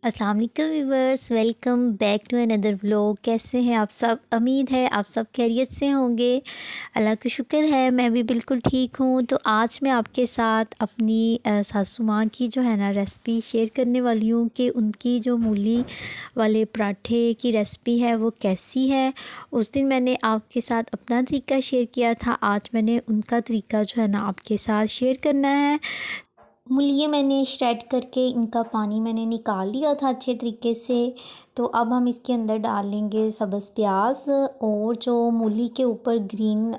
अस्सलाम वालेकुम viewers, welcome back to another vlog. कैसे हैं आप सब? उम्मीद है आप सब खैरियत से होंगे। अल्लाह का शुक्र है मैं भी बिल्कुल ठीक हूँ। तो आज मैं आपके साथ अपनी सासू माँ की जो है ना रेसिपी शेयर करने वाली हूँ कि उनकी जो मूली वाले पराठे की रेसिपी है वो कैसी है। उस दिन मैंने आपके साथ अपना तरीका शेयर किया था, आज मैंने उनका तरीका जो है ना आपके साथ शेयर करना है। मूलियाँ मैंने श्रेड करके इनका पानी मैंने निकाल लिया था अच्छे तरीके से। तो अब हम इसके अंदर डालेंगे सब्ज़ प्याज, और जो मूली के ऊपर ग्रीन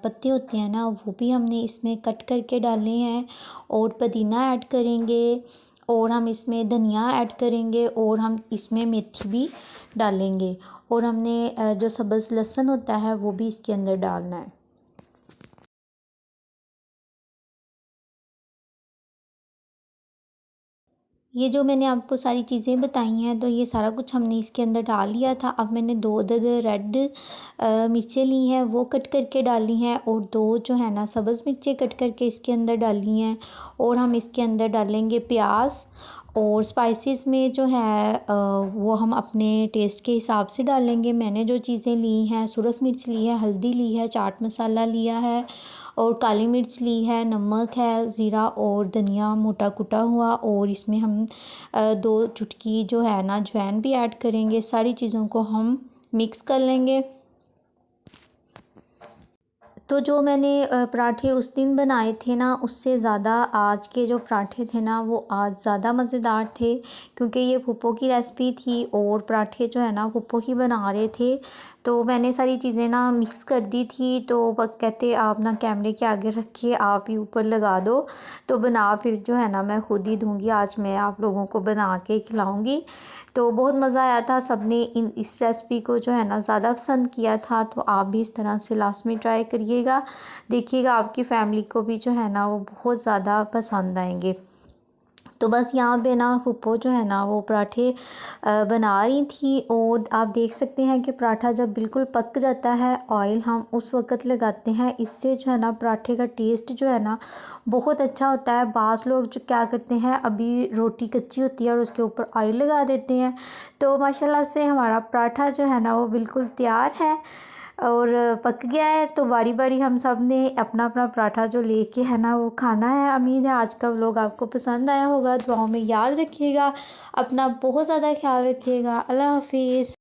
पत्ते होते हैं ना वो भी हमने इसमें कट करके डाले हैं। और पुदीना ऐड करेंगे, और हम इसमें धनिया ऐड करेंगे, और हम इसमें मेथी भी डालेंगे। और हमने जो सब्ज़ लहसुन होता है वो भी इसके अंदर डालना है। ये जो मैंने आपको सारी चीज़ें बताई हैं तो ये सारा कुछ हमने इसके अंदर डाल लिया था। अब मैंने 2 अदद रेड मिर्चें ली हैं वो कट करके डाली हैं, और 2 जो है ना सब्ज़ मिर्चें कट करके इसके अंदर डाली हैं। और हम इसके अंदर डालेंगे प्याज, और स्पाइसेस में जो है वो हम अपने टेस्ट के हिसाब से डालेंगे। मैंने जो चीज़ें ली हैं, सुरख मिर्च ली है, हल्दी ली है, चाट मसाला लिया है, और काली मिर्च ली है, नमक है, ज़ीरा और धनिया मोटा कुटा हुआ, और इसमें हम 2 चुटकी जो है ना अजवाइन भी ऐड करेंगे। सारी चीज़ों को हम मिक्स कर लेंगे। तो जो मैंने पराठे उस दिन बनाए थे ना उससे ज़्यादा आज के जो पराठे थे ना वो आज ज़्यादा मज़ेदार थे, क्योंकि ये फूफो की रेसिपी थी और पराठे जो है ना फूफो ही बना रहे थे। तो मैंने सारी चीज़ें ना मिक्स कर दी थी, तो वो कहते आप ना कैमरे के आगे रखिए, आप ही ऊपर लगा दो। तो बना फिर जो है ना मैं खुद ही दूँगी, आज मैं आप लोगों को बना के खिलाऊँगी। तो बहुत मज़ा आया था, सबने इस रेसिपी को जो है ना ज़्यादा पसंद किया था। तो आप भी इस तरह से लास्ट में ट्राई करिएगा, देखिएगा आपकी फैमिली को भी जो है ना वो बहुत ज़्यादा पसंद आएंगे। तो बस यहाँ पे ना फूफो जो है ना वो पराठे बना रही थी, और आप देख सकते हैं कि पराठा जब बिल्कुल पक जाता है ऑयल हम उस वक़्त लगाते हैं। इससे जो है ना पराठे का टेस्ट जो है ना बहुत अच्छा होता है। बाज़ लोग जो क्या करते हैं, अभी रोटी कच्ची होती है और उसके ऊपर ऑयल लगा देते हैं। तो माशाल्लाह से हमारा पराठा जो है ना वो बिल्कुल तैयार है और पक गया है। तो बारी बारी हम सब ने अपना अपना पराठा जो लेके है ना वो खाना है। उम्मीद है आज का व्लॉग आपको पसंद आया होगा। दुआओं में याद रखिएगा, अपना बहुत ज़्यादा ख्याल रखिएगा। अल्लाह हाफिज़।